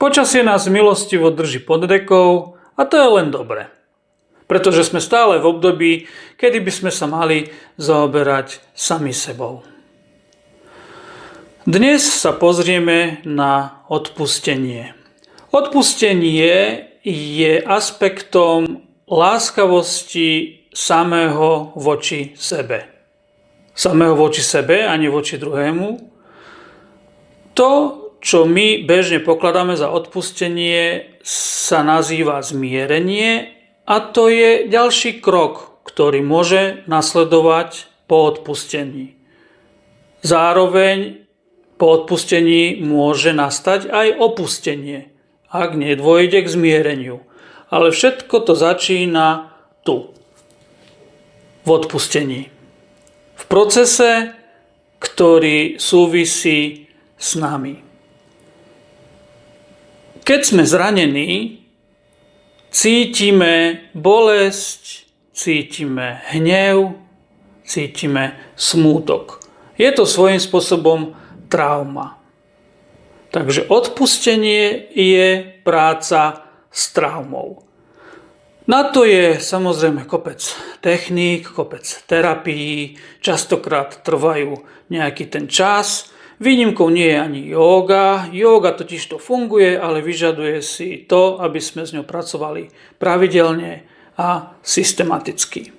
Počasie nás milostivo drží pod dekou a to je len dobre. Pretože sme stále v období, kedy by sme sa mali zaoberať sami sebou. Dnes sa pozrieme na odpustenie. Odpustenie je aspektom láskavosti samého voči sebe. Samého voči sebe a nie voči druhému. To, čo my bežne pokladáme za odpustenie, sa nazýva zmierenie a to je ďalší krok, ktorý môže nasledovať po odpustení. Zároveň po odpustení môže nastať aj opustenie, ak nedôjde k zmiereniu. Ale všetko to začína tu, v odpustení. V procese, ktorý súvisí s nami. Keď sme zranení, cítime bolesť, cítime hnev, cítime smútok. Je to svojím spôsobom trauma. Takže odpustenie je práca s traumou. Na to je samozrejme kopec techník, kopec terapií, častokrát trvajú nejaký ten čas. Výnimkou nie je ani jóga. Jóga totiž to funguje, ale vyžaduje si to, aby sme s ňou pracovali pravidelne a systematicky.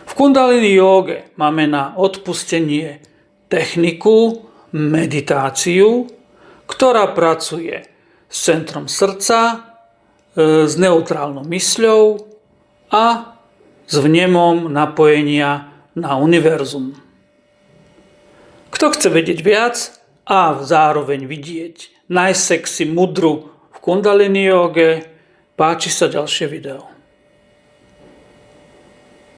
V Kundalini jóge máme na odpustenie techniku, meditáciu, ktorá pracuje s centrom srdca, s neutrálnou mysľou a s vnemom napojenia na univerzum. Kto chce vedieť viac a zároveň vidieť najsexy mudru v Kundalini jóge, páči sa ďalšie video.